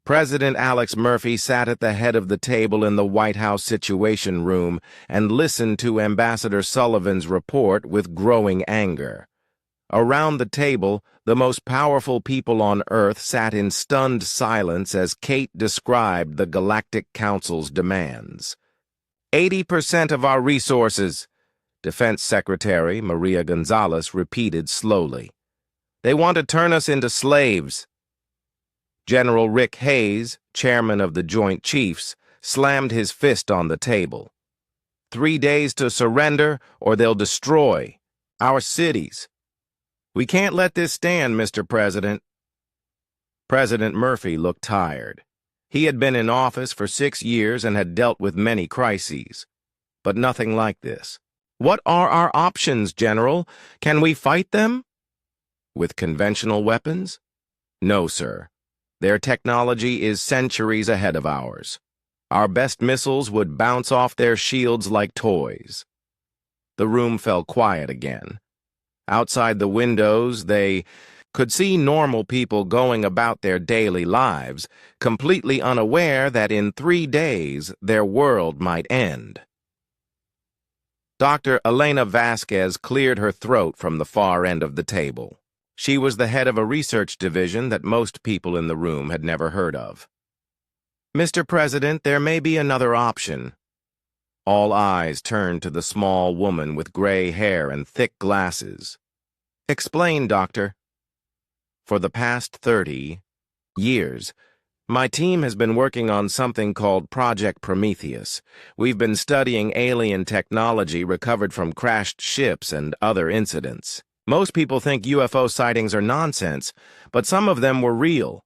President Alex Murphy sat at the head of the table in the White House Situation Room and listened to Ambassador Sullivan's report with growing anger. Around the table, the most powerful people on Earth sat in stunned silence as Kate described the Galactic Council's demands. 80% of our resources, Defense Secretary Maria Gonzalez repeated slowly. They want to turn us into slaves. General Rick Hayes, chairman of the Joint Chiefs, slammed his fist on the table. 3 days to surrender, or they'll destroy our cities. We can't let this stand, Mr. President. President Murphy looked tired. He had been in office for 6 years and had dealt with many crises, but nothing like this. What are our options, General? Can we fight them? With conventional weapons? No, sir. Their technology is centuries ahead of ours. Our best missiles would bounce off their shields like toys. The room fell quiet again. Outside the windows, they could see normal people going about their daily lives, completely unaware that in 3 days their world might end. Dr. Elena Vasquez cleared her throat from the far end of the table. She was the head of a research division that most people in the room had never heard of. Mr. President, there may be another option. All eyes turned to the small woman with gray hair and thick glasses. Explain, Doctor. For the past 30 years, my team has been working on something called Project Prometheus. We've been studying alien technology recovered from crashed ships and other incidents. Most people think UFO sightings are nonsense, but some of them were real.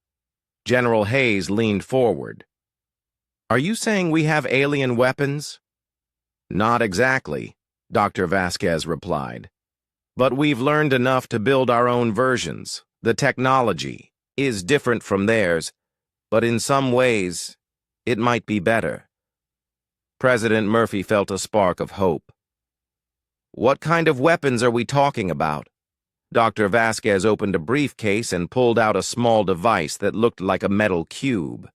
General Hayes leaned forward. Are you saying we have alien weapons? Not exactly, Dr. Vasquez replied. But we've learned enough to build our own versions. The technology is different from theirs, but in some ways, it might be better. President Murphy felt a spark of hope. What kind of weapons are we talking about? Dr. Vasquez opened a briefcase and pulled out a small device that looked like a metal cube.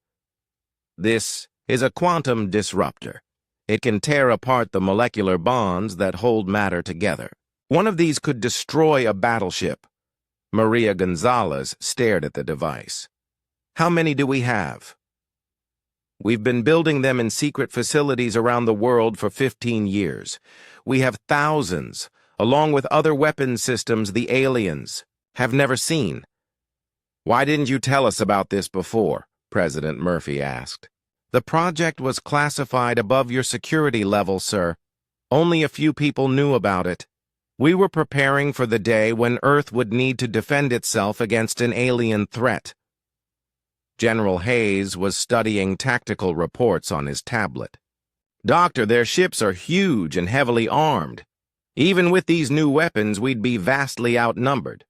This is a quantum disruptor. It can tear apart the molecular bonds that hold matter together. One of these could destroy a battleship. Maria Gonzalez stared at the device. How many do we have? We've been building them in secret facilities around the world for 15 years. We have thousands, along with other weapon systems the aliens have never seen. Why didn't you tell us about this before? President Murphy asked. The project was classified above your security level, sir. Only a few people knew about it. We were preparing for the day when Earth would need to defend itself against an alien threat. General Hayes was studying tactical reports on his tablet. Doctor, their ships are huge and heavily armed. Even with these new weapons, we'd be vastly outnumbered.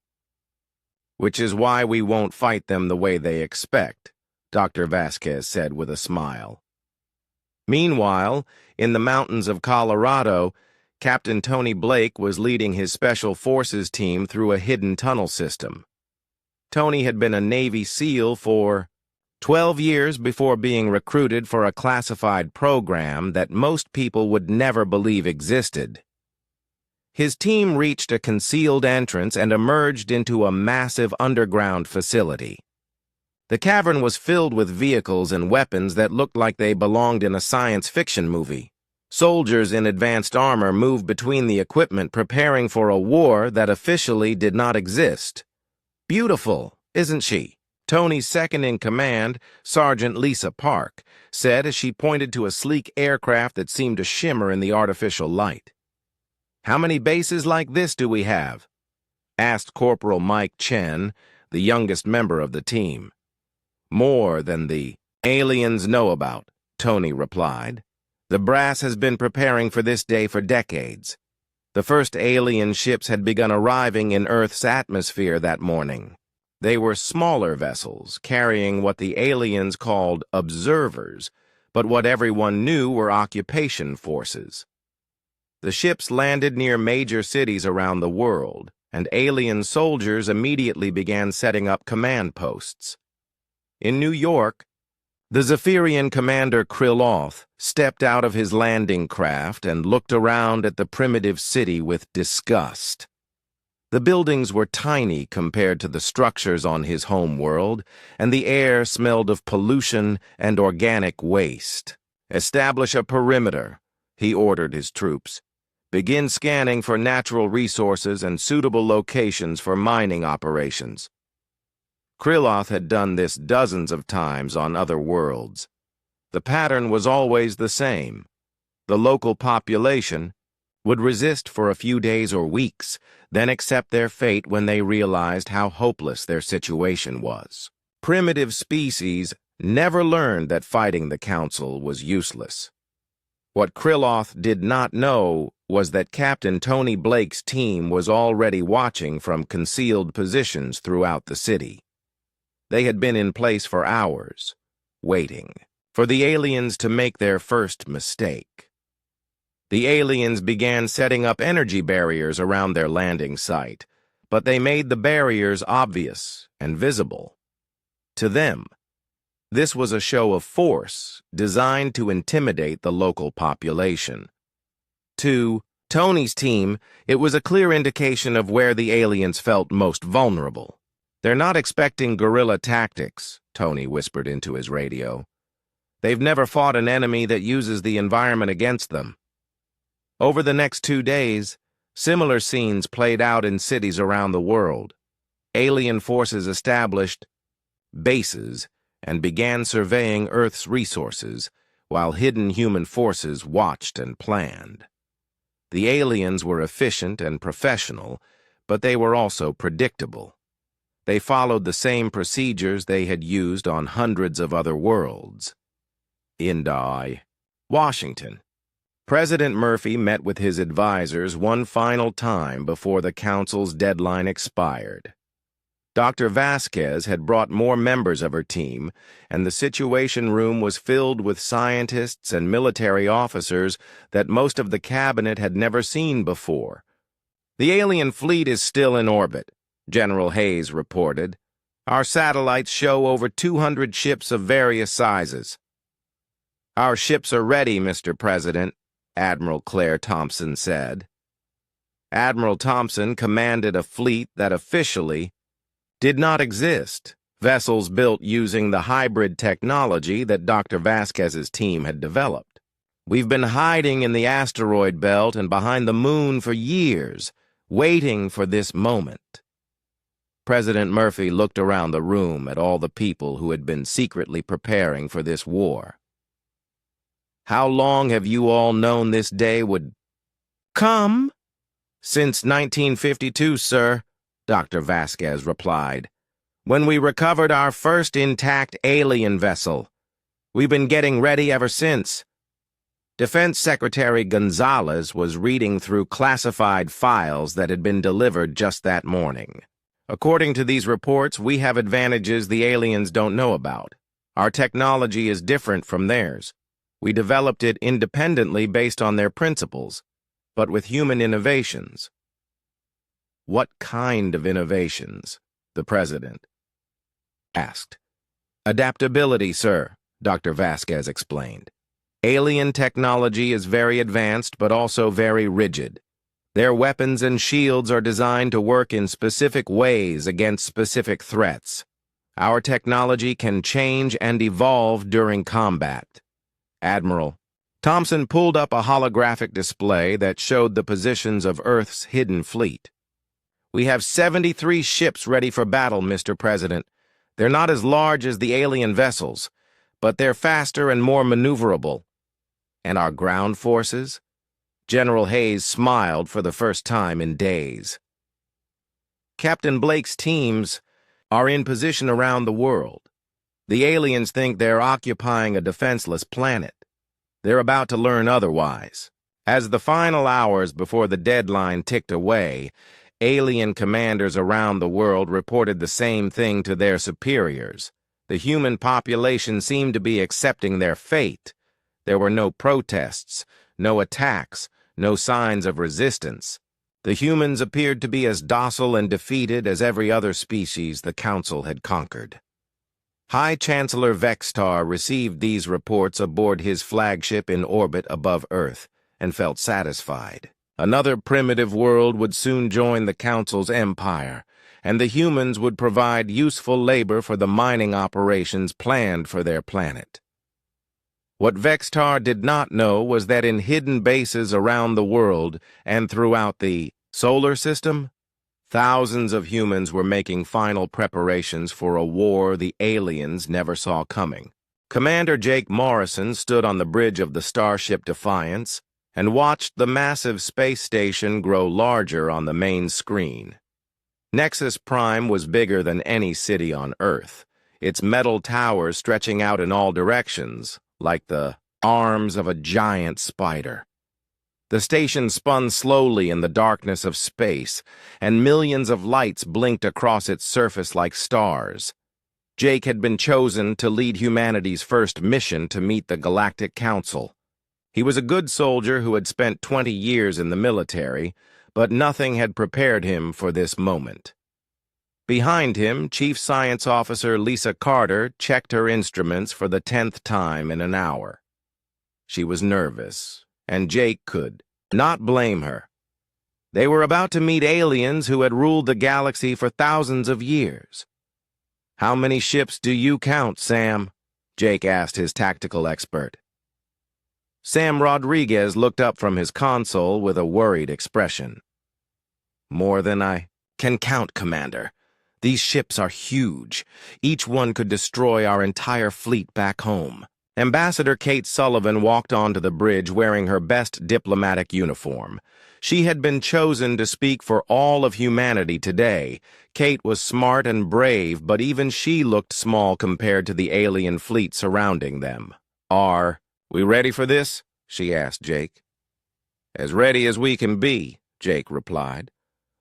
Which is why we won't fight them the way they expect, Dr. Vasquez said with a smile. Meanwhile, in the mountains of Colorado, Captain Tony Blake was leading his Special Forces team through a hidden tunnel system. Tony had been a Navy SEAL for 12 years before being recruited for a classified program that most people would never believe existed. His team reached a concealed entrance and emerged into a massive underground facility. The cavern was filled with vehicles and weapons that looked like they belonged in a science fiction movie. Soldiers in advanced armor moved between the equipment preparing for a war that officially did not exist. Beautiful, isn't she? Tony's second-in-command, Sergeant Lisa Park, said as she pointed to a sleek aircraft that seemed to shimmer in the artificial light. How many bases like this do we have? Asked Corporal Mike Chen, the youngest member of the team. More than the aliens know about, Tony replied. The brass has been preparing for this day for decades. The first alien ships had begun arriving in Earth's atmosphere that morning. They were smaller vessels, carrying what the aliens called observers, but what everyone knew were occupation forces. The ships landed near major cities around the world, and alien soldiers immediately began setting up command posts. In New York, The Zephyrian commander Kryloth stepped out of his landing craft and looked around at the primitive city with disgust. The buildings were tiny compared to the structures on his home world, and the air smelled of pollution and organic waste. "Establish a perimeter," he ordered his troops. "Begin scanning for natural resources and suitable locations for mining operations." Kryloth had done this dozens of times on other worlds. The pattern was always the same. The local population would resist for a few days or weeks, then accept their fate when they realized how hopeless their situation was. Primitive species never learned that fighting the Council was useless. What Kryloth did not know was that Captain Tony Blake's team was already watching from concealed positions throughout the city. They had been in place for hours, waiting for the aliens to make their first mistake. The aliens began setting up energy barriers around their landing site, but they made the barriers obvious and visible. To them, this was a show of force designed to intimidate the local population. To Tony's team, it was a clear indication of where the aliens felt most vulnerable. "They're not expecting guerrilla tactics," Tony whispered into his radio. "They've never fought an enemy that uses the environment against them." Over the next 2 days, similar scenes played out in cities around the world. Alien forces established bases and began surveying Earth's resources, while hidden human forces watched and planned. The aliens were efficient and professional, but they were also predictable. They followed the same procedures they had used on hundreds of other worlds. Indi, Washington. President Murphy met with his advisors one final time before the Council's deadline expired. Dr. Vasquez had brought more members of her team, and the Situation Room was filled with scientists and military officers that most of the cabinet had never seen before. "The alien fleet is still in orbit," General Hayes reported. "Our satellites show over 200 ships of various sizes." "Our ships are ready, Mr. President," Admiral Claire Thompson said. Admiral Thompson commanded a fleet that officially did not exist, vessels built using the hybrid technology that Dr. Vasquez's team had developed. "We've been hiding in the asteroid belt and behind the moon for years, waiting for this moment." President Murphy looked around the room at all the people who had been secretly preparing for this war. "How long have you all known this day would come?" "Since 1952, sir," Dr. Vasquez replied, "when we recovered our first intact alien vessel. We've been getting ready ever since." Defense Secretary Gonzalez was reading through classified files that had been delivered just that morning. "According to these reports, we have advantages the aliens don't know about. Our technology is different from theirs. We developed it independently based on their principles, but with human innovations." "What kind of innovations?" the President asked. "Adaptability, sir," Dr. Vasquez explained. "Alien technology is very advanced but also very rigid. Their weapons and shields are designed to work in specific ways against specific threats. Our technology can change and evolve during combat." Admiral Thompson pulled up a holographic display that showed the positions of Earth's hidden fleet. "We have 73 ships ready for battle, Mr. President. They're not as large as the alien vessels, but they're faster and more maneuverable." "And our ground forces?" General Hayes smiled for the first time in days. "Captain Blake's teams are in position around the world. The aliens think they're occupying a defenseless planet. They're about to learn otherwise." As the final hours before the deadline ticked away, alien commanders around the world reported the same thing to their superiors. The human population seemed to be accepting their fate. There were no protests, no attacks, no signs of resistance. The humans appeared to be as docile and defeated as every other species the Council had conquered. High Chancellor Vextar received these reports aboard his flagship in orbit above Earth and felt satisfied. Another primitive world would soon join the Council's empire, and the humans would provide useful labor for the mining operations planned for their planet. What Vextar did not know was that in hidden bases around the world and throughout the solar system, thousands of humans were making final preparations for a war the aliens never saw coming. Commander Jake Morrison stood on the bridge of the starship Defiance and watched the massive space station grow larger on the main screen. Nexus Prime was bigger than any city on Earth, its metal towers stretching out in all directions, like the arms of a giant spider. The station spun slowly in the darkness of space, and millions of lights blinked across its surface like stars. Jake had been chosen to lead humanity's first mission to meet the Galactic Council. He was a good soldier who had spent 20 years in the military, but nothing had prepared him for this moment. Behind him, Chief Science Officer Lisa Carter checked her instruments for the 10th time in an hour. She was nervous, and Jake could not blame her. They were about to meet aliens who had ruled the galaxy for thousands of years. "How many ships do you count, Sam?" Jake asked his tactical expert. Sam Rodriguez looked up from his console with a worried expression. "More than I can count, Commander. These ships are huge. Each one could destroy our entire fleet back home." Ambassador Kate Sullivan walked onto the bridge wearing her best diplomatic uniform. She had been chosen to speak for all of humanity today. Kate was smart and brave, but even she looked small compared to the alien fleet surrounding them. "Are we ready for this?" she asked Jake. "As ready as we can be," Jake replied.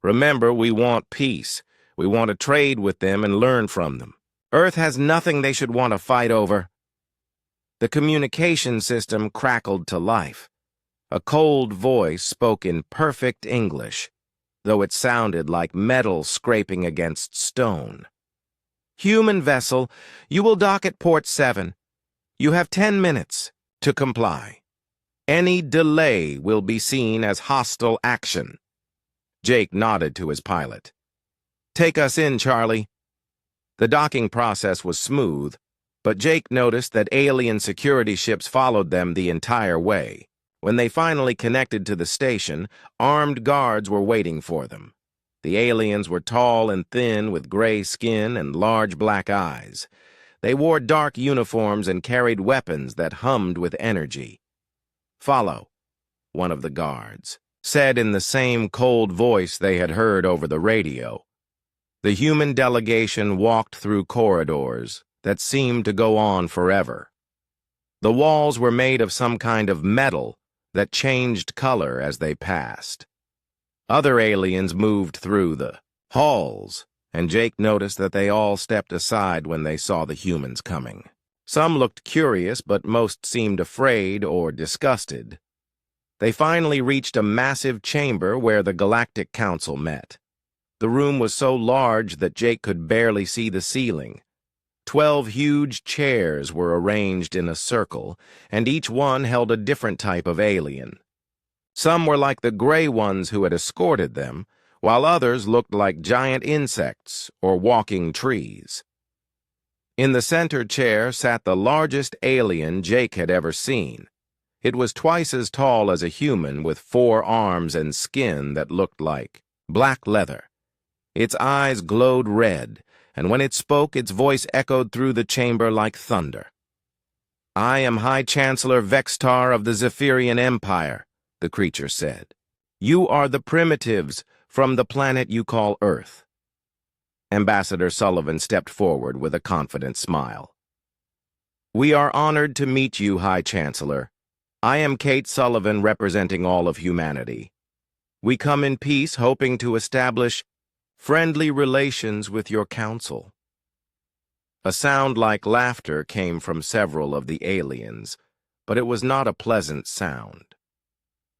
"Remember, we want peace. We want to trade with them and learn from them. Earth has nothing they should want to fight over." The communication system crackled to life. A cold voice spoke in perfect English, though it sounded like metal scraping against stone. "Human vessel, you will dock at port 7. You have 10 minutes to comply. Any delay will be seen as hostile action." Jake nodded to his pilot. "Take us in, Charlie." The docking process was smooth, but Jake noticed that alien security ships followed them the entire way. When they finally connected to the station, armed guards were waiting for them. The aliens were tall and thin with gray skin and large black eyes. They wore dark uniforms and carried weapons that hummed with energy. "Follow," one of the guards said in the same cold voice they had heard over the radio. The human delegation walked through corridors that seemed to go on forever. The walls were made of some kind of metal that changed color as they passed. Other aliens moved through the halls, and Jake noticed that they all stepped aside when they saw the humans coming. Some looked curious, but most seemed afraid or disgusted. They finally reached a massive chamber where the Galactic Council met. The room was so large that Jake could barely see the ceiling. 12 huge chairs were arranged in a circle, and each one held a different type of alien. Some were like the gray ones who had escorted them, while others looked like giant insects or walking trees. In the center chair sat the largest alien Jake had ever seen. It was twice as tall as a human, with 4 arms and skin that looked like black leather. Its eyes glowed red, and when it spoke, its voice echoed through the chamber like thunder. "I am High Chancellor Vextar of the Zephyrian Empire," the creature said. "You are the primitives from the planet you call Earth." Ambassador Sullivan stepped forward with a confident smile. "We are honored to meet you, High Chancellor. I am Kate Sullivan representing all of humanity. We come in peace, hoping to establish friendly relations with your council." A sound like laughter came from several of the aliens, but it was not a pleasant sound.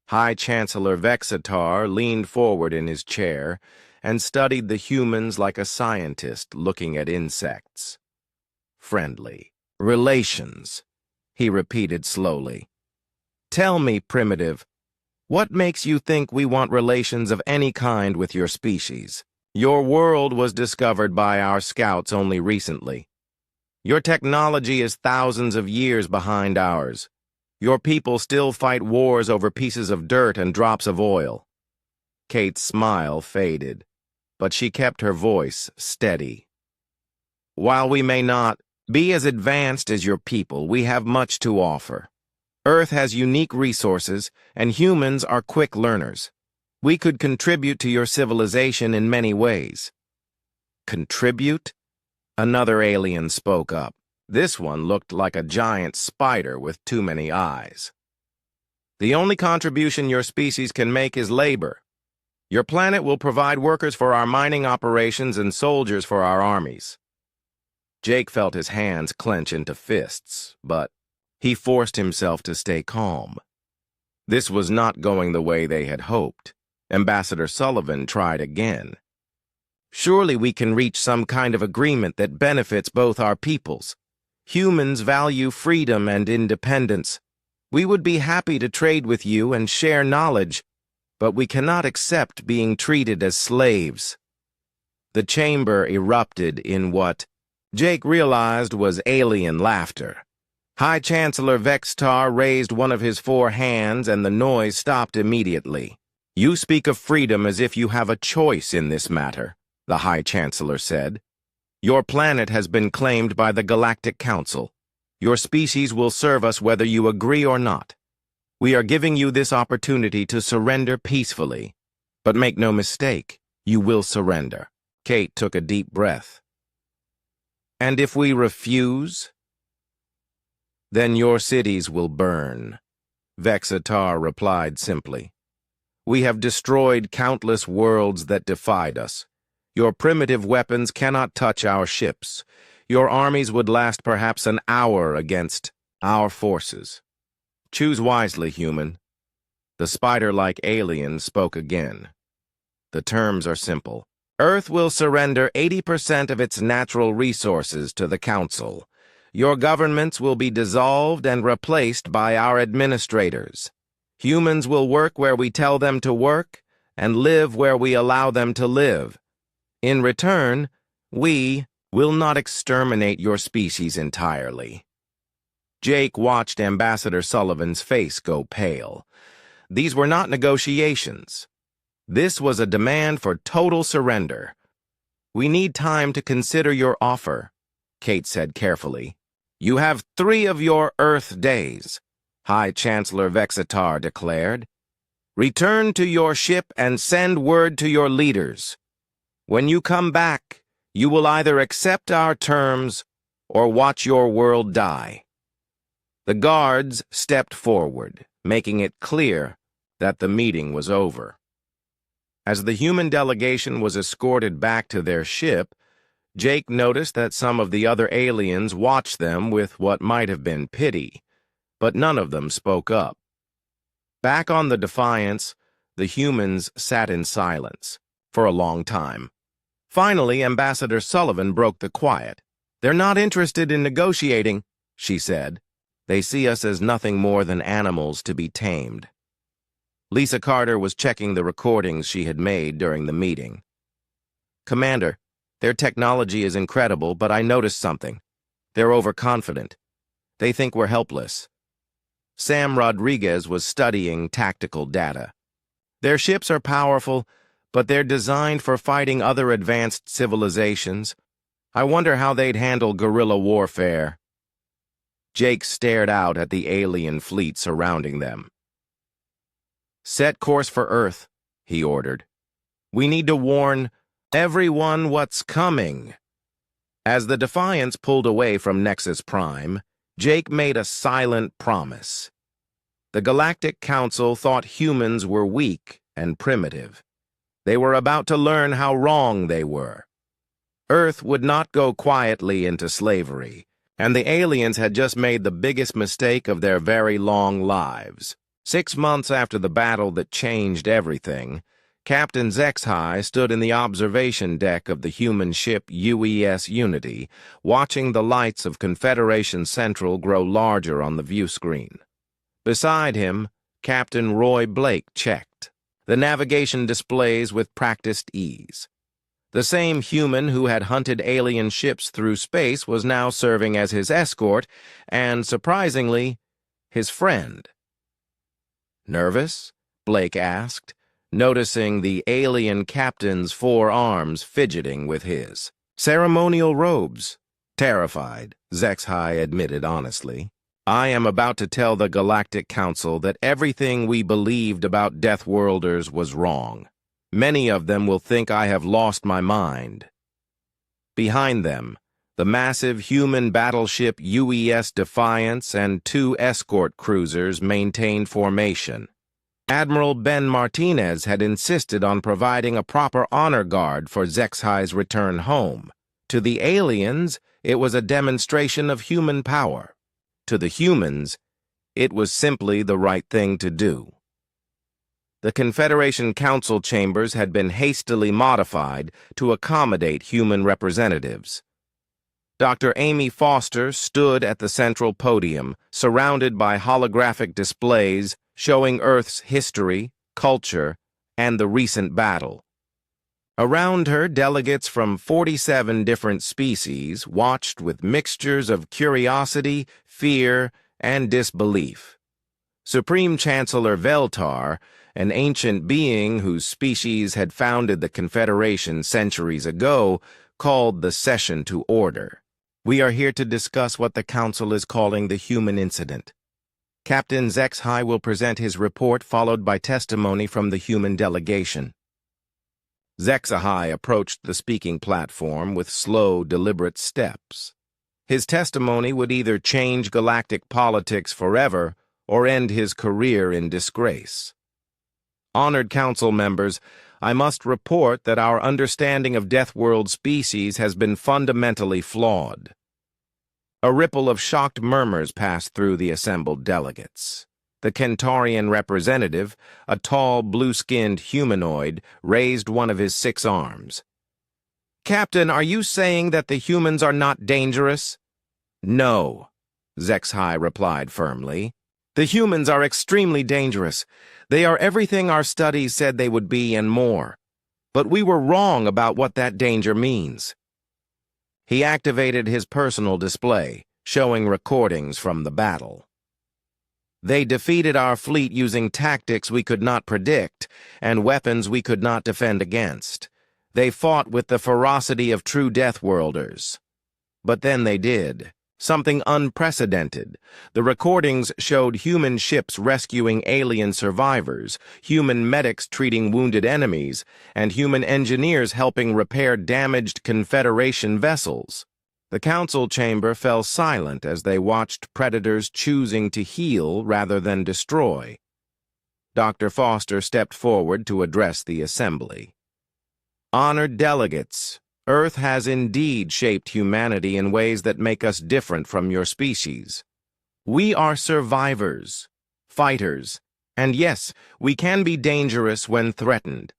High Chancellor Vexatar leaned forward in his chair and studied the humans like a scientist looking at insects. friendly. Relations, he repeated slowly. Tell me, Primitive, what makes you think we want relations of any kind with your species? Your world was discovered by our scouts only recently. Your technology is thousands of years behind ours. Your people still fight wars over pieces of dirt and drops of oil. Kate's smile faded, but she kept her voice steady. While we may not be as advanced as your people, we have much to offer. Earth has unique resources, and humans are quick learners. We could contribute to your civilization in many ways. Contribute? Another alien spoke up. This one looked like a giant spider with too many eyes. The only contribution your species can make is labor. Your planet will provide workers for our mining operations and soldiers for our armies. Jake felt his hands clench into fists, but he forced himself to stay calm. This was not going the way they had hoped. Ambassador Sullivan tried again. Surely we can reach some kind of agreement that benefits both our peoples. Humans value freedom and independence. We would be happy to trade with you and share knowledge, but we cannot accept being treated as slaves. The chamber erupted in what Jake realized was alien laughter. High Chancellor Vextar raised one of his 4 hands and the noise stopped immediately. You speak of freedom as if you have a choice in this matter, the High Chancellor said. Your planet has been claimed by the Galactic Council. Your species will serve us whether you agree or not. We are giving you this opportunity to surrender peacefully. But make no mistake, you will surrender. Kate took a deep breath. And if we refuse? Then your cities will burn, Vexatar replied simply. We have destroyed countless worlds that defied us. Your primitive weapons cannot touch our ships. Your armies would last perhaps an hour against our forces. Choose wisely, human. The spider-like alien spoke again. The terms are simple. Earth will surrender 80% of its natural resources to the Council. Your governments will be dissolved and replaced by our administrators. Humans will work where we tell them to work and live where we allow them to live. In return, we will not exterminate your species entirely. Jake watched Ambassador Sullivan's face go pale. These were not negotiations. This was a demand for total surrender. We need time to consider your offer, Kate said carefully. You have 3 of your Earth days, High Chancellor Vexatar declared. Return to your ship and send word to your leaders. When you come back, you will either accept our terms or watch your world die. The guards stepped forward, making it clear that the meeting was over. As the human delegation was escorted back to their ship, Jake noticed that some of the other aliens watched them with what might have been pity, but none of them spoke up. Back on the Defiance, the humans sat in silence for a long time. Finally, Ambassador Sullivan broke the quiet. They're not interested in negotiating, she said. They see us as nothing more than animals to be tamed. Lisa Carter was checking the recordings she had made during the meeting. Commander, their technology is incredible, but I noticed something. They're overconfident. They think we're helpless. Sam Rodriguez was studying tactical data. Their ships are powerful, but they're designed for fighting other advanced civilizations. I wonder how they'd handle guerrilla warfare. Jake stared out at the alien fleet surrounding them. Set course for Earth, he ordered. We need to warn everyone what's coming. As the Defiance pulled away from Nexus Prime, Jake made a silent promise. The Galactic Council thought humans were weak and primitive. They were about to learn how wrong they were. Earth would not go quietly into slavery, and the aliens had just made the biggest mistake of their very long lives. 6 months after the battle that changed everything, Captain HFY stood in the observation deck of the human ship UES Unity, watching the lights of Confederation Central grow larger on the view screen. Beside him, Captain Roy Blake checked the navigation displays with practiced ease. The same human who had hunted alien ships through space was now serving as his escort and, surprisingly, his friend. "Nervous?" Blake asked, noticing the alien captain's forearms fidgeting with his. "Ceremonial robes." "Terrified," HFY admitted honestly. "I am about to tell the Galactic Council that everything we believed about Deathworlders was wrong. Many of them will think I have lost my mind." Behind them, the massive human battleship UES Defiance and 2 escort cruisers maintained formation. Admiral Ben Martinez had insisted on providing a proper honor guard for HFY's return home. To the aliens, it was a demonstration of human power. To the humans, it was simply the right thing to do. The Confederation Council chambers had been hastily modified to accommodate human representatives. Dr. Amy Foster stood at the central podium, surrounded by holographic displays showing Earth's history, culture, and the recent battle. Around her, delegates from 47 different species watched with mixtures of curiosity, fear, and disbelief. Supreme Chancellor Veltar, an ancient being whose species had founded the Confederation centuries ago, called the session to order. "We are here to discuss what the Council is calling the human incident. Captain HFY will present his report, followed by testimony from the human delegation." HFY approached the speaking platform with slow, deliberate steps. His testimony would either change galactic politics forever or end his career in disgrace. "Honored Council members, I must report that our understanding of Deathworld species has been fundamentally flawed." A ripple of shocked murmurs passed through the assembled delegates. The Kentarian representative, a tall, blue-skinned humanoid, raised one of his 6 arms. "Captain, are you saying that the humans are not dangerous?" "No," HFY replied firmly. "The humans are extremely dangerous. They are everything our studies said they would be and more. But we were wrong about what that danger means." He activated his personal display, showing recordings from the battle. "They defeated our fleet using tactics we could not predict and weapons we could not defend against. They fought with the ferocity of true Deathworlders. But then they did. Something unprecedented. The recordings showed human ships rescuing alien survivors, human medics treating wounded enemies, and human engineers helping repair damaged Confederation vessels. The council chamber fell silent as they watched predators choosing to heal rather than destroy. Dr. Foster stepped forward to address the assembly. "Honored delegates, Earth has indeed shaped humanity in ways that make us different from your species. We are survivors, fighters, and yes, we can be dangerous when threatened.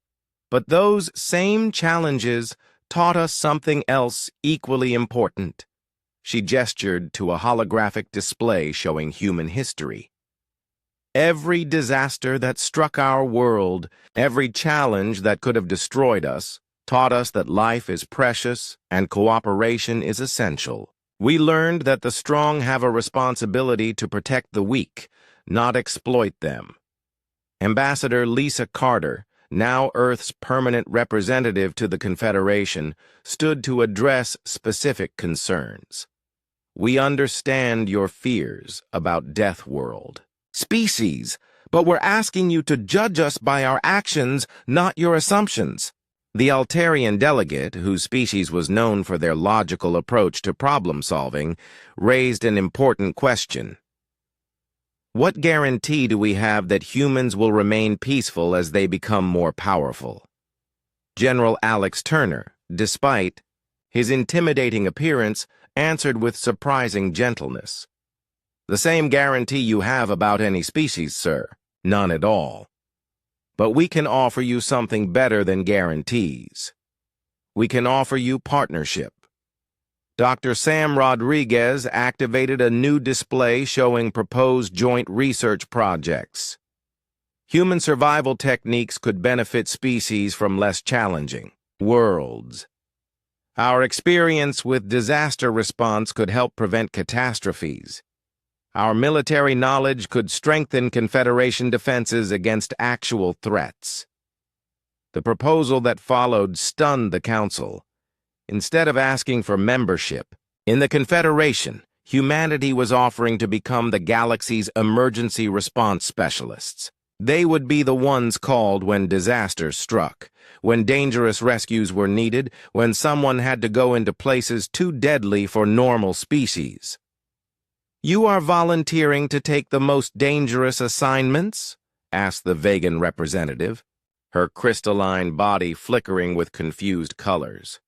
But those same challenges taught us something else equally important." She gestured to a holographic display showing human history. "Every disaster that struck our world, every challenge that could have destroyed us, taught us that life is precious and cooperation is essential. We learned that the strong have a responsibility to protect the weak, not exploit them." Ambassador Lisa Carter, now Earth's permanent representative to the Confederation, stood to address specific concerns. "We understand your fears about Deathworld species, but we're asking you to judge us by our actions, not your assumptions." The Altarian delegate, whose species was known for their logical approach to problem-solving, raised an important question. "What guarantee do we have that humans will remain peaceful as they become more powerful?" General Alex Turner, despite his intimidating appearance, answered with surprising gentleness. "The same guarantee you have about any species, sir. None at all." But we can offer you something better than guarantees. We can offer you partnership. Dr. Sam Rodriguez activated a new display showing proposed joint research projects. Human survival techniques could benefit species from less challenging worlds. Our experience with disaster response could help prevent catastrophes. Our military knowledge could strengthen Confederation defenses against actual threats. The proposal that followed stunned the Council. Instead of asking for membership, in the Confederation, humanity was offering to become the galaxy's emergency response specialists. They would be the ones called when disasters struck, when dangerous rescues were needed, when someone had to go into places too deadly for normal species. "You are volunteering to take the most dangerous assignments?" asked the Vegan representative, her crystalline body flickering with confused colors.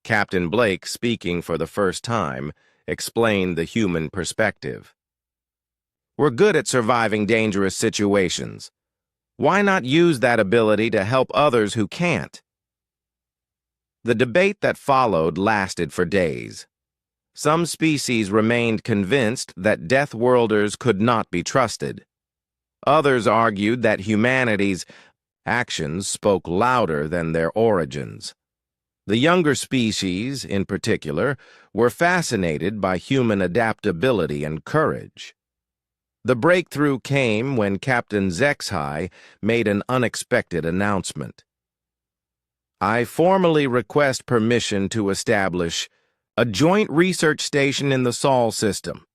Captain Blake, speaking for the first time, explained the human perspective. "We're good at surviving dangerous situations. Why not use that ability to help others who can't?" The debate that followed lasted for days. Some species remained convinced that Deathworlders could not be trusted. Others argued that humanity's actions spoke louder than their origins. The younger species, in particular, were fascinated by human adaptability and courage. The breakthrough came when Captain HFY made an unexpected announcement. "I formally request permission to establish a joint research station in the Sol system.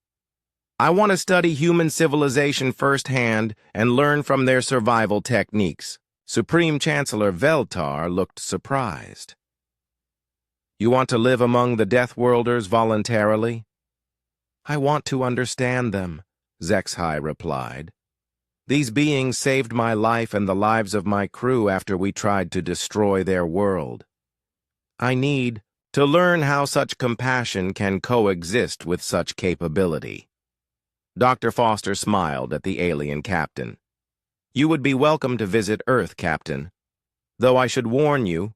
I want to study human civilization firsthand and learn from their survival techniques." Supreme Chancellor Veltar looked surprised. "You want to live among the Deathworlders voluntarily?" "I want to understand them," HFY replied. "These beings saved my life and the lives of my crew after we tried to destroy their world. I need to learn how such compassion can coexist with such capability." Dr. Foster smiled at the alien captain. "You would be welcome to visit Earth, Captain. Though I should warn you,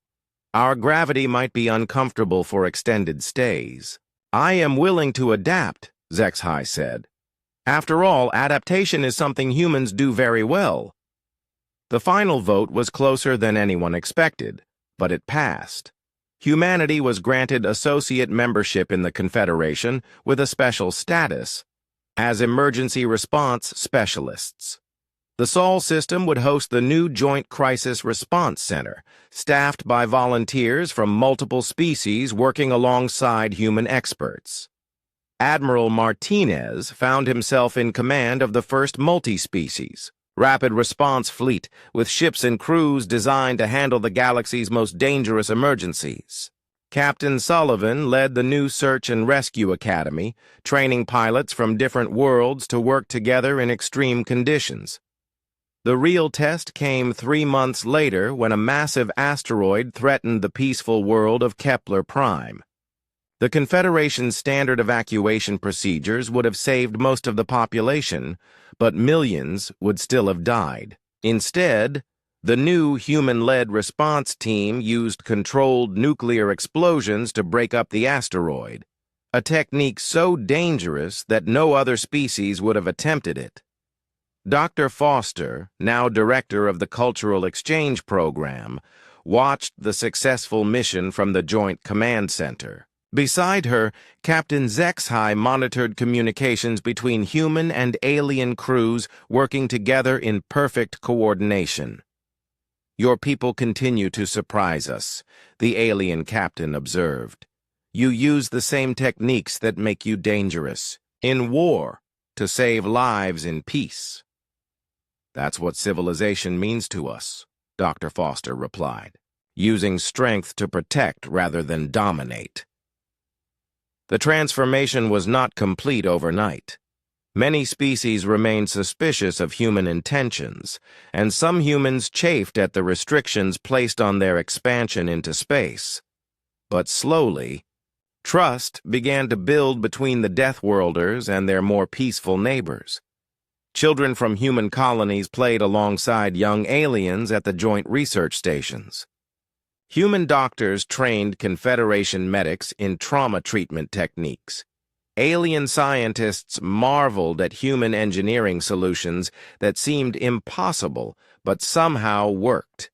our gravity might be uncomfortable for extended stays." "I am willing to adapt," HFY said. "After all, adaptation is something humans do very well." The final vote was closer than anyone expected, but it passed. Humanity was granted associate membership in the Confederation with a special status as emergency response specialists. The Sol system would host the new Joint Crisis Response Center, staffed by volunteers from multiple species working alongside human experts. Admiral Martinez found himself in command of the first multi-species rapid response fleet with ships and crews designed to handle the galaxy's most dangerous emergencies. Captain Sullivan led the new Search and Rescue Academy, training pilots from different worlds to work together in extreme conditions. The real test came 3 months later when a massive asteroid threatened the peaceful world of Kepler Prime. The Confederation's standard evacuation procedures would have saved most of the population, but millions would still have died. Instead, the new human-led response team used controlled nuclear explosions to break up the asteroid, a technique so dangerous that no other species would have attempted it. Dr. Foster, now director of the Cultural Exchange Program, watched the successful mission from the Joint Command Center. Beside her, Captain HFY monitored communications between human and alien crews working together in perfect coordination. "Your people continue to surprise us," the alien captain observed. "You use the same techniques that make you dangerous in war to save lives in peace." "That's what civilization means to us," Dr. Foster replied, "using strength to protect rather than dominate." The transformation was not complete overnight. Many species remained suspicious of human intentions, and some humans chafed at the restrictions placed on their expansion into space. But slowly, trust began to build between the Deathworlders and their more peaceful neighbors. Children from human colonies played alongside young aliens at the joint research stations. Human doctors trained Confederation medics in trauma treatment techniques. Alien scientists marveled at human engineering solutions that seemed impossible but somehow worked.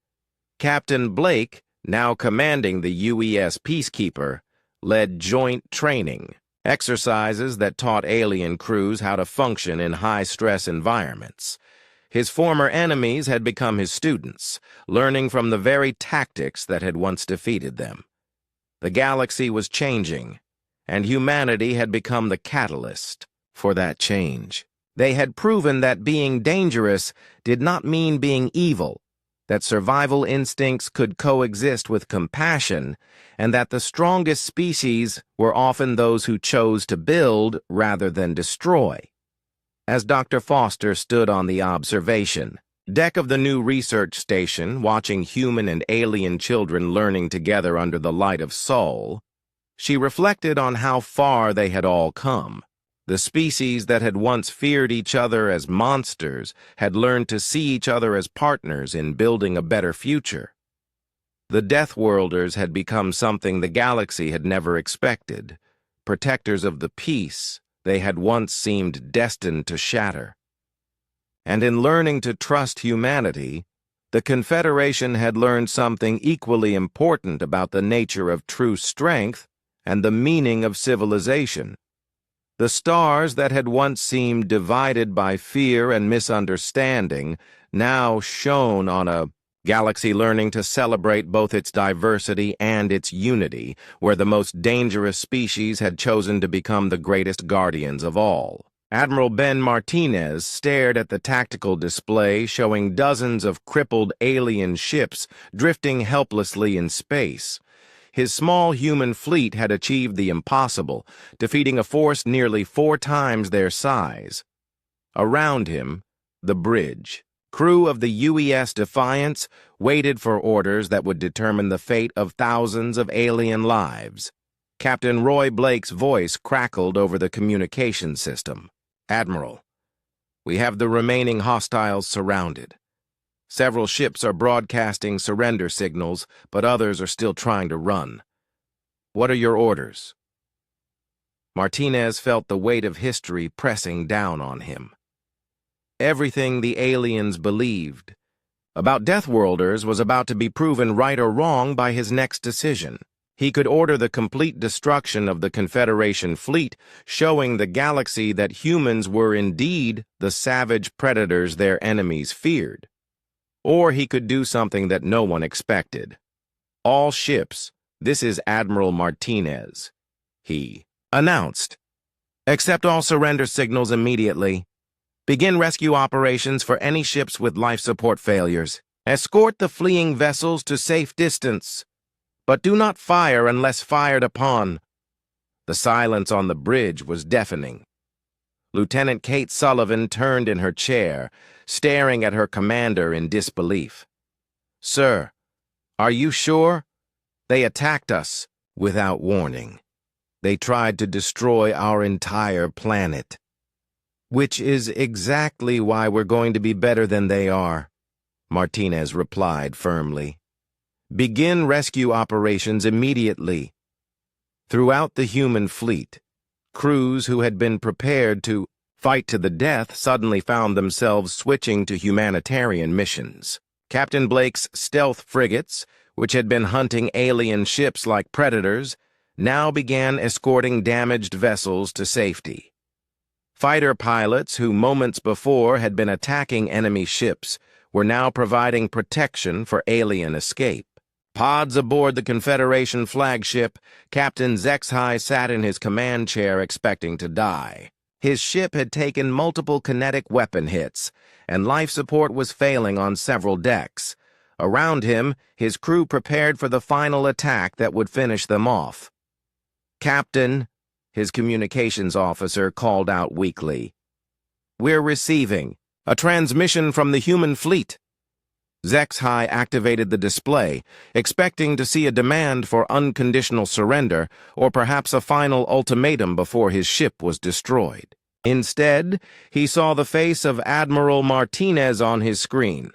Captain Blake, now commanding the UES Peacekeeper, led joint training, exercises that taught alien crews how to function in high-stress environments. His former enemies had become his students, learning from the very tactics that had once defeated them. The galaxy was changing, and humanity had become the catalyst for that change. They had proven that being dangerous did not mean being evil, that survival instincts could coexist with compassion, and that the strongest species were often those who chose to build rather than destroy. As Dr. Foster stood on the observation deck of the new research station, watching human and alien children learning together under the light of Sol, she reflected on how far they had all come. The species that had once feared each other as monsters had learned to see each other as partners in building a better future. The Deathworlders had become something the galaxy had never expected, protectors of the peace they had once seemed destined to shatter. And in learning to trust humanity, the Confederation had learned something equally important about the nature of true strength and the meaning of civilization. The stars that had once seemed divided by fear and misunderstanding now shone on a galaxy learning to celebrate both its diversity and its unity, where the most dangerous species had chosen to become the greatest guardians of all. Admiral Ben Martinez stared at the tactical display showing dozens of crippled alien ships drifting helplessly in space. His small human fleet had achieved the impossible, defeating a force nearly 4 times their size. Around him, the bridge. Crew of the UES Defiance waited for orders that would determine the fate of thousands of alien lives. Captain Roy Blake's voice crackled over the communication system. "Admiral, we have the remaining hostiles surrounded. Several ships are broadcasting surrender signals, but others are still trying to run. What are your orders?" Martinez felt the weight of history pressing down on him. Everything the aliens believed about Deathworlders was about to be proven right or wrong by his next decision. He could order the complete destruction of the Confederation fleet, showing the galaxy that humans were indeed the savage predators their enemies feared. Or he could do something that no one expected. "All ships, this is Admiral Martinez," he announced. "Accept all surrender signals immediately. Begin rescue operations for any ships with life support failures. Escort the fleeing vessels to safe distance, but do not fire unless fired upon." The silence on the bridge was deafening. Lieutenant Kate Sullivan turned in her chair, staring at her commander in disbelief. "Sir, are you sure? They attacked us without warning. They tried to destroy our entire planet. Which is exactly why we're going to be better than they are," Martinez replied firmly. "Begin rescue operations immediately." Throughout the human fleet, crews who had been prepared to fight to the death suddenly found themselves switching to humanitarian missions. Captain Blake's stealth frigates, which had been hunting alien ships like predators, now began escorting damaged vessels to safety. Fighter pilots who moments before had been attacking enemy ships were now providing protection for alien escape. Pods aboard the Confederation flagship, Captain Zexhai sat in his command chair expecting to die. His ship had taken multiple kinetic weapon hits, and life support was failing on several decks. Around him, his crew prepared for the final attack that would finish them off. "Captain," his communications officer called out weakly, "we're receiving a transmission from the human fleet." Zexhai activated the display, expecting to see a demand for unconditional surrender or perhaps a final ultimatum before his ship was destroyed. Instead, he saw the face of Admiral Martinez on his screen.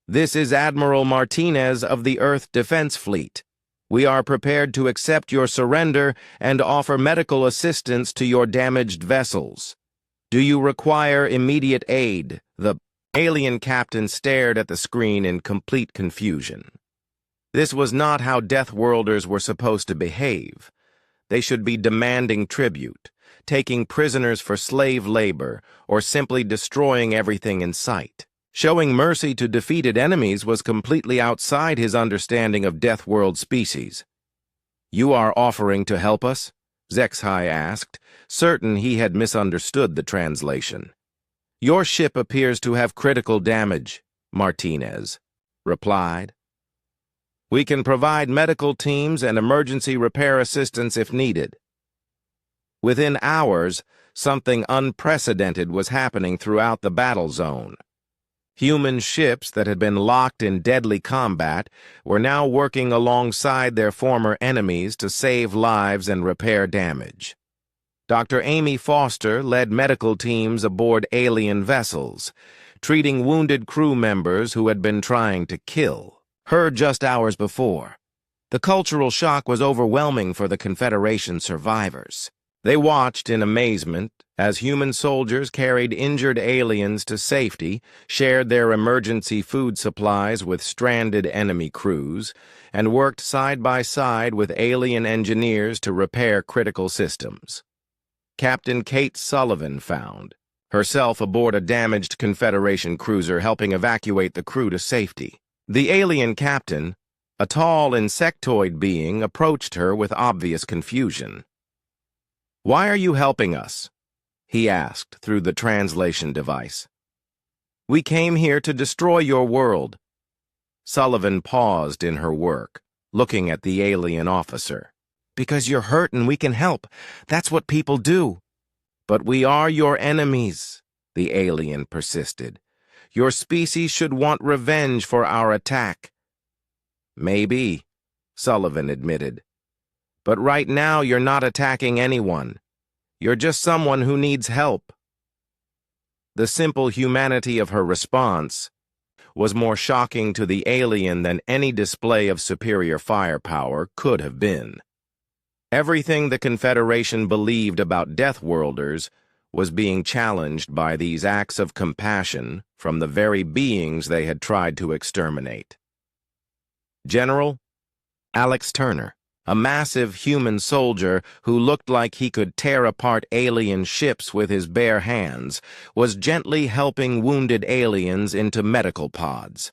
"This is Admiral Martinez of the Earth Defense Fleet. We are prepared to accept your surrender and offer medical assistance to your damaged vessels. Do you require immediate aid?" The alien captain stared at the screen in complete confusion. This was not how Deathworlders were supposed to behave. They should be demanding tribute, taking prisoners for slave labor, or simply destroying everything in sight. Showing mercy to defeated enemies was completely outside his understanding of Deathworld species. "You are offering to help us?" HFY asked, certain he had misunderstood the translation. "Your ship appears to have critical damage," Martinez replied. "We can provide medical teams and emergency repair assistance if needed." Within hours, something unprecedented was happening throughout the battle zone. Human ships that had been locked in deadly combat were now working alongside their former enemies to save lives and repair damage. Dr. Amy Foster led medical teams aboard alien vessels, treating wounded crew members who had been trying to kill her just hours before. The cultural shock was overwhelming for the Confederation survivors. They watched in amazement as human soldiers carried injured aliens to safety, shared their emergency food supplies with stranded enemy crews, and worked side by side with alien engineers to repair critical systems. Captain Kate Sullivan found herself aboard a damaged Confederation cruiser helping evacuate the crew to safety. The alien captain, a tall insectoid being, approached her with obvious confusion. "Why are you helping us?" he asked through the translation device. "We came here to destroy your world." Sullivan paused in her work, looking at the alien officer. "Because you're hurt and we can help. That's what people do." "But we are your enemies," the alien persisted. "Your species should want revenge for our attack." "Maybe," Sullivan admitted. "But right now you're not attacking anyone. You're just someone who needs help." The simple humanity of her response was more shocking to the alien than any display of superior firepower could have been. Everything the Confederation believed about Deathworlders was being challenged by these acts of compassion from the very beings they had tried to exterminate. General Alex Turner, a massive human soldier who looked like he could tear apart alien ships with his bare hands, was gently helping wounded aliens into medical pods.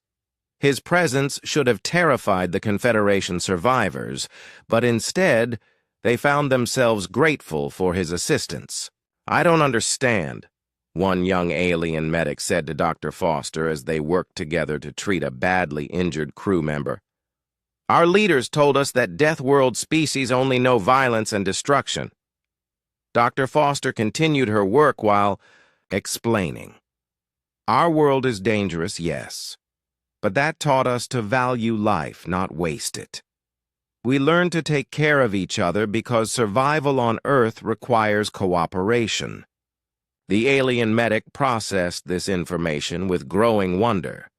His presence should have terrified the Confederation survivors, but instead, they found themselves grateful for his assistance. "I don't understand," one young alien medic said to Dr. Foster as they worked together to treat a badly injured crew member. "Our leaders told us that Deathworld species only know violence and destruction." Dr. Foster continued her work while explaining. "Our world is dangerous, yes, but that taught us to value life, not waste it. We learned to take care of each other because survival on Earth requires cooperation." The alien medic processed this information with growing wonder.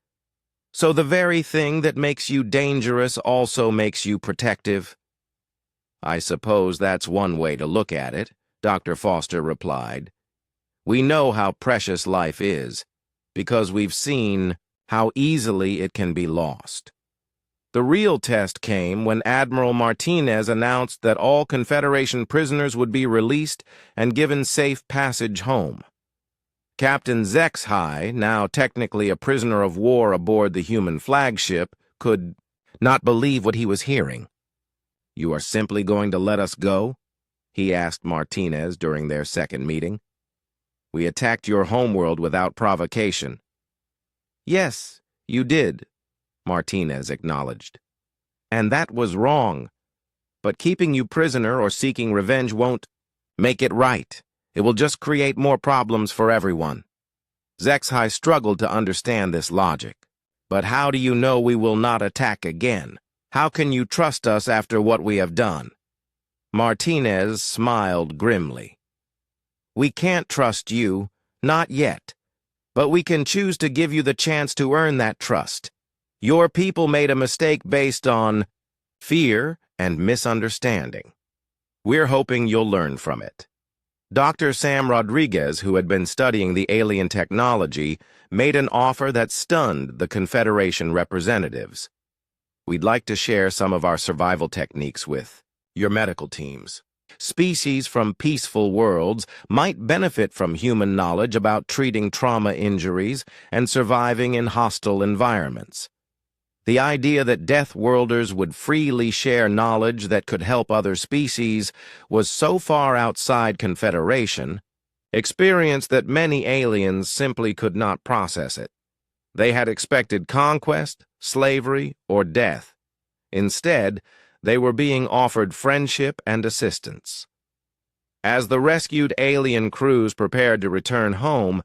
"So the very thing that makes you dangerous also makes you protective?" "I suppose that's one way to look at it," Dr. Foster replied. "We know how precious life is, because we've seen how easily it can be lost. The real test came when Admiral Martinez announced that all Confederation prisoners would be released and given safe passage home. Captain HFY, now technically a prisoner of war aboard the human flagship, could not believe what he was hearing. "You are simply going to let us go?" he asked Martinez during their second meeting. "We attacked your homeworld without provocation." "Yes, you did," Martinez acknowledged. "And that was wrong. But keeping you prisoner or seeking revenge won't make it right. It will just create more problems for everyone." HFY struggled to understand this logic. "But how do you know we will not attack again? How can you trust us after what we have done?" Martinez smiled grimly. We can't trust you, not yet. But we can choose to give you the chance to earn that trust. Your people made a mistake based on fear and misunderstanding. We're hoping you'll learn from it. Dr. Sam Rodriguez, who had been studying the alien technology, made an offer that stunned the Confederation representatives. We'd like to share some of our survival techniques with your medical teams. Species from peaceful worlds might benefit from human knowledge about treating trauma injuries and surviving in hostile environments. The idea that deathworlders would freely share knowledge that could help other species was so far outside Confederation experience that many aliens simply could not process it. They had expected conquest, slavery, or death. Instead, they were being offered friendship and assistance. As the rescued alien crews prepared to return home,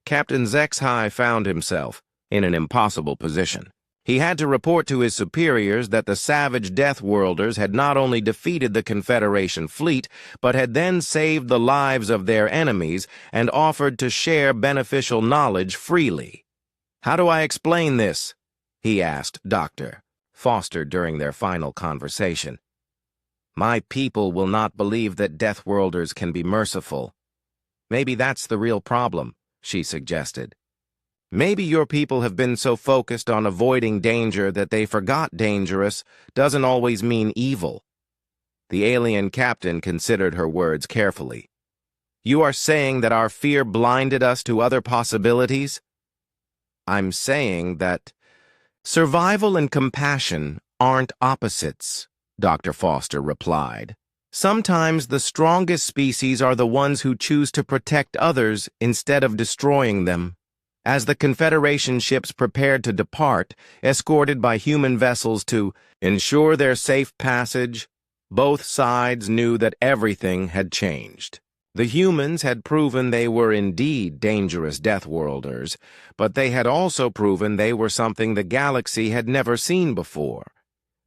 Captain Zexhai found himself in an impossible position. He had to report to his superiors that the savage Deathworlders had not only defeated the Confederation fleet, but had then saved the lives of their enemies and offered to share beneficial knowledge freely. "How do I explain this?" he asked Dr. Foster during their final conversation. "My people will not believe that Deathworlders can be merciful." "Maybe that's the real problem," she suggested. "Maybe your people have been so focused on avoiding danger that they forgot dangerous doesn't always mean evil." The alien captain considered her words carefully. "You are saying that our fear blinded us to other possibilities?" "I'm saying that survival and compassion aren't opposites," Dr. Foster replied. "Sometimes the strongest species are the ones who choose to protect others instead of destroying them." As the Confederation ships prepared to depart, escorted by human vessels to ensure their safe passage, both sides knew that everything had changed. The humans had proven they were indeed dangerous Deathworlders, but they had also proven they were something the galaxy had never seen before.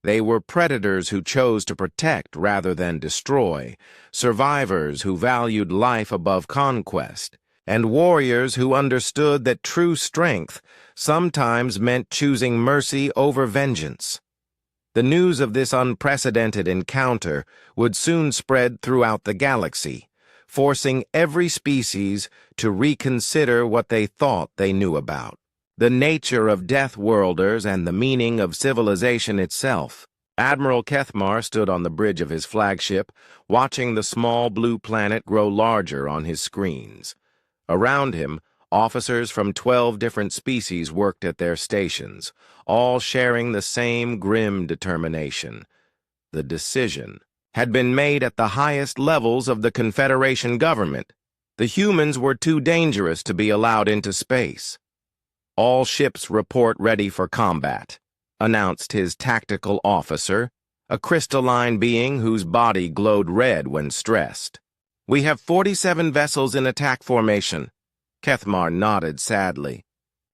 They were predators who chose to protect rather than destroy, survivors who valued life above conquest, and warriors who understood that true strength sometimes meant choosing mercy over vengeance. The news of this unprecedented encounter would soon spread throughout the galaxy, forcing every species to reconsider what they thought they knew about the nature of Deathworlders and the meaning of civilization itself. Admiral Kethmar stood on the bridge of his flagship, watching the small blue planet grow larger on his screens. Around him, officers from 12 different species worked at their stations, all sharing the same grim determination. The decision had been made at the highest levels of the Confederation government. The humans were too dangerous to be allowed into space. "All ships report ready for combat," announced his tactical officer, a crystalline being whose body glowed red when stressed. "We have 47 vessels in attack formation." Kethmar nodded sadly.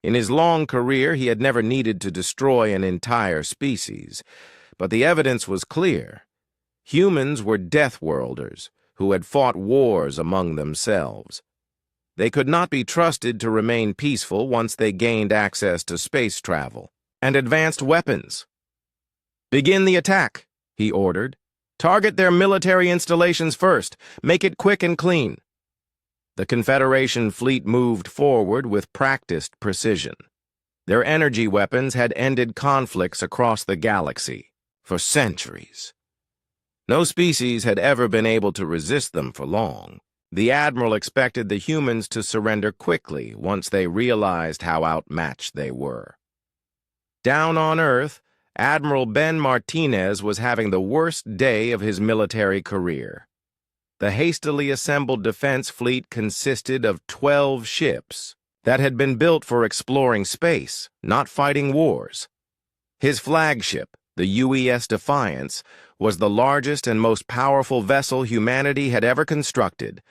In his long career, he had never needed to destroy an entire species, but the evidence was clear. Humans were Deathworlders who had fought wars among themselves. They could not be trusted to remain peaceful once they gained access to space travel and advanced weapons. "Begin the attack," he ordered. "Target their military installations first. Make it quick and clean." The Confederation fleet moved forward with practiced precision. Their energy weapons had ended conflicts across the galaxy for centuries. No species had ever been able to resist them for long. The Admiral expected the humans to surrender quickly once they realized how outmatched they were. Down on Earth, Admiral Ben Martinez was having the worst day of his military career. The hastily assembled defense fleet consisted of 12 ships that had been built for exploring space, not fighting wars. His flagship, the UES Defiance, was the largest and most powerful vessel humanity had ever constructed,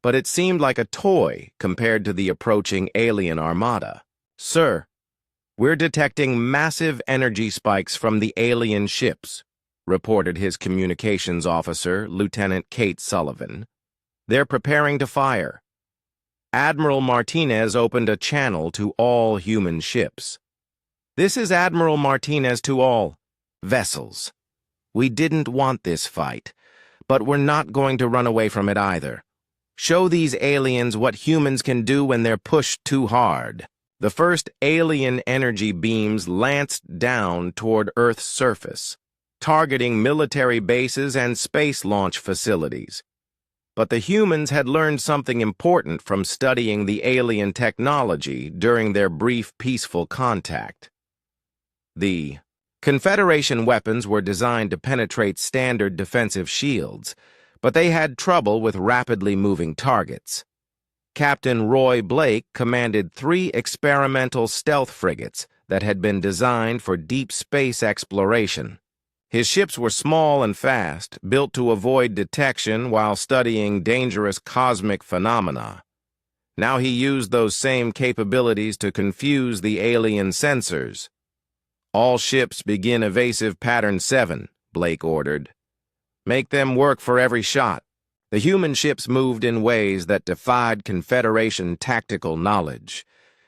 but it seemed like a toy compared to the approaching alien armada. "Sir, we're detecting massive energy spikes from the alien ships," reported his communications officer, Lieutenant Kate Sullivan. They're preparing to fire. Admiral Martinez opened a channel to all human ships. This is Admiral Martinez to all vessels. We didn't want this fight, but we're not going to run away from it either. Show these aliens what humans can do when they're pushed too hard. The first alien energy beams lanced down toward Earth's surface, targeting military bases and space launch facilities. But the humans had learned something important from studying the alien technology during their brief peaceful contact. The Confederation weapons were designed to penetrate standard defensive shields, but they had trouble with rapidly moving targets. Captain Roy Blake commanded 3 experimental stealth frigates that had been designed for deep space exploration. His ships were small and fast, built to avoid detection while studying dangerous cosmic phenomena. Now he used those same capabilities to confuse the alien sensors. All ships begin evasive pattern 7, Blake ordered. Make them work for every shot. The human ships moved in ways that defied Confederation tactical knowledge.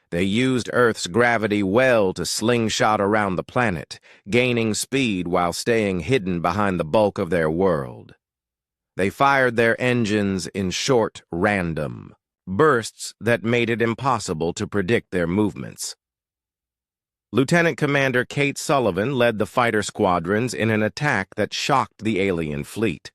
They used Earth's gravity well to slingshot around the planet, gaining speed while staying hidden behind the bulk of their world. They fired their engines in short, random bursts that made it impossible to predict their movements. Lieutenant Commander Kate Sullivan led the fighter squadrons in an attack that shocked the alien fleet.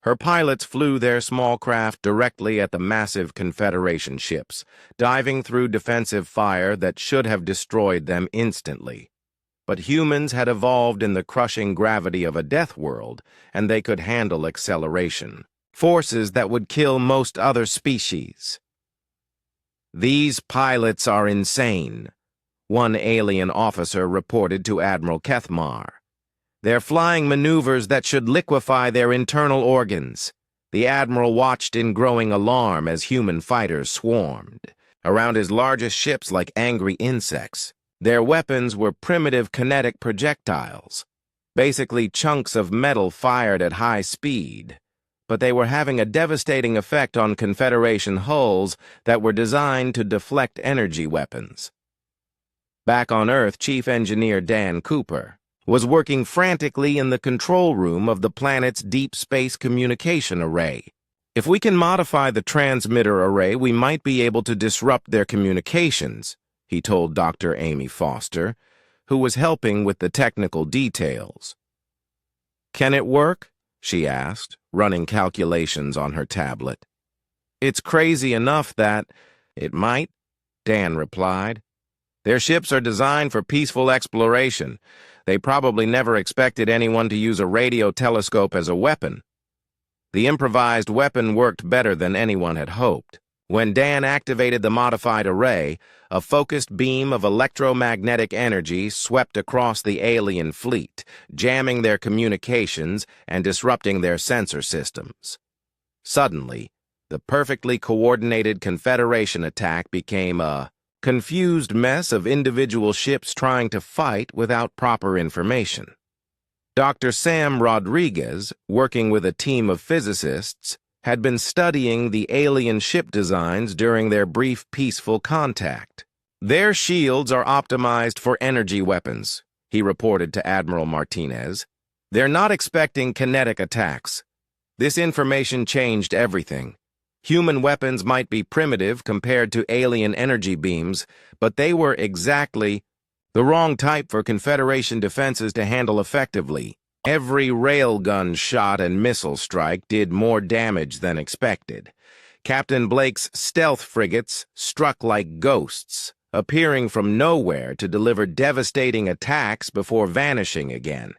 Her pilots flew their small craft directly at the massive Confederation ships, diving through defensive fire that should have destroyed them instantly. But humans had evolved in the crushing gravity of a deathworld, and they could handle acceleration, forces that would kill most other species. "These pilots are insane," one alien officer reported to Admiral Kethmar. "They're flying maneuvers that should liquefy their internal organs." The Admiral watched in growing alarm as human fighters swarmed around his largest ships like angry insects. Their weapons were primitive kinetic projectiles, basically chunks of metal fired at high speed, but they were having a devastating effect on Confederation hulls that were designed to deflect energy weapons. Back on Earth, Chief Engineer Dan Cooper was working frantically in the control room of the planet's deep space communication array. "If we can modify the transmitter array, we might be able to disrupt their communications," he told Dr. Amy Foster, who was helping with the technical details. "Can it work?" she asked, running calculations on her tablet. "It's crazy enough that—" "It might," Dan replied. "Their ships are designed for peaceful exploration. They probably never expected anyone to use a radio telescope as a weapon." The improvised weapon worked better than anyone had hoped. When Dan activated the modified array, a focused beam of electromagnetic energy swept across the alien fleet, jamming their communications and disrupting their sensor systems. Suddenly, the perfectly coordinated Confederation attack became a confused mess of individual ships trying to fight without proper information. Dr. Sam Rodriguez, working with a team of physicists, had been studying the alien ship designs during their brief peaceful contact. "Their shields are optimized for energy weapons," he reported to Admiral Martinez. "They're not expecting kinetic attacks." This information changed everything. Human weapons might be primitive compared to alien energy beams, but they were exactly the wrong type for Confederation defenses to handle effectively. Every railgun shot and missile strike did more damage than expected. Captain Blake's stealth frigates struck like ghosts, appearing from nowhere to deliver devastating attacks before vanishing again.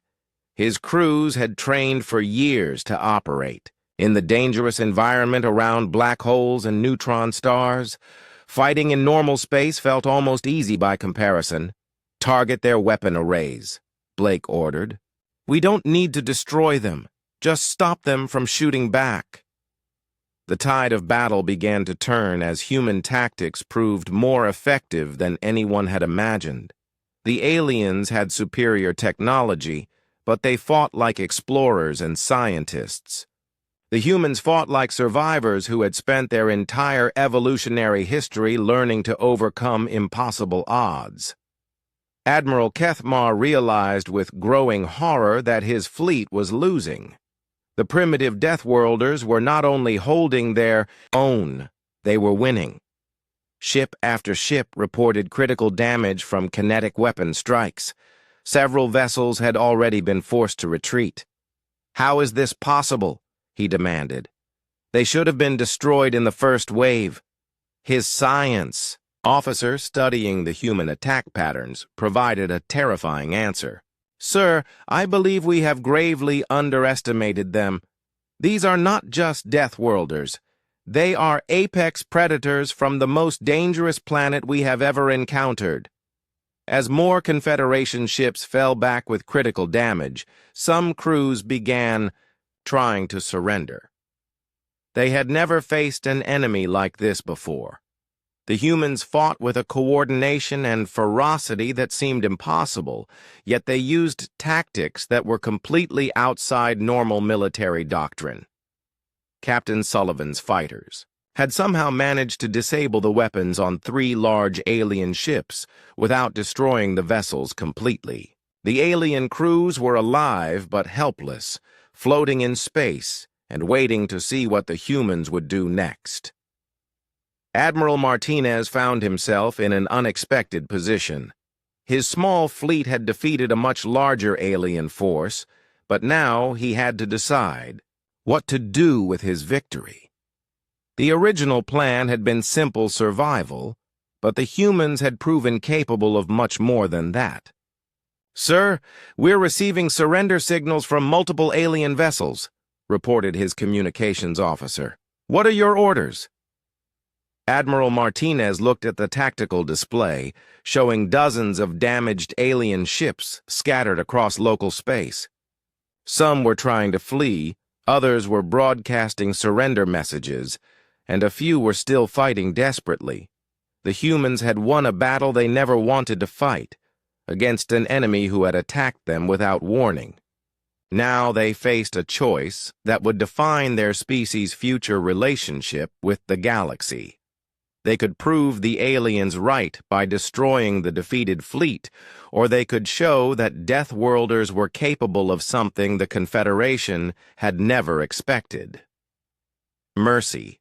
His crews had trained for years to operate in the dangerous environment around black holes and neutron stars. Fighting in normal space felt almost easy by comparison. "Target their weapon arrays," Blake ordered. "We don't need to destroy them. Just stop them from shooting back." The tide of battle began to turn as human tactics proved more effective than anyone had imagined. The aliens had superior technology, but they fought like explorers and scientists. The humans fought like survivors who had spent their entire evolutionary history learning to overcome impossible odds. Admiral Kethmar realized with growing horror that his fleet was losing. The primitive Deathworlders were not only holding their own, they were winning. Ship after ship reported critical damage from kinetic weapon strikes. Several vessels had already been forced to retreat. "How is this possible?" he demanded. "They should have been destroyed in the first wave." His science officer studying the human attack patterns provided a terrifying answer. "Sir, I believe we have gravely underestimated them. These are not just Deathworlders. They are apex predators from the most dangerous planet we have ever encountered." As more Confederation ships fell back with critical damage, some crews began trying to surrender. They had never faced an enemy like this before. The humans fought with a coordination and ferocity that seemed impossible, yet they used tactics that were completely outside normal military doctrine. Captain Sullivan's fighters had somehow managed to disable the weapons on 3 large alien ships without destroying the vessels completely. The alien crews were alive but helpless, floating in space and waiting to see what the humans would do next. Admiral Martinez found himself in an unexpected position. His small fleet had defeated a much larger alien force, but now he had to decide what to do with his victory. The original plan had been simple survival, but the humans had proven capable of much more than that. "Sir, we're receiving surrender signals from multiple alien vessels," reported his communications officer. "What are your orders?" Admiral Martinez looked at the tactical display, showing dozens of damaged alien ships scattered across local space. Some were trying to flee, others were broadcasting surrender messages, and a few were still fighting desperately. The humans had won a battle they never wanted to fight, against an enemy who had attacked them without warning. Now they faced a choice that would define their species' future relationship with the galaxy. They could prove the aliens right by destroying the defeated fleet, or they could show that Deathworlders were capable of something the Confederation had never expected. Mercy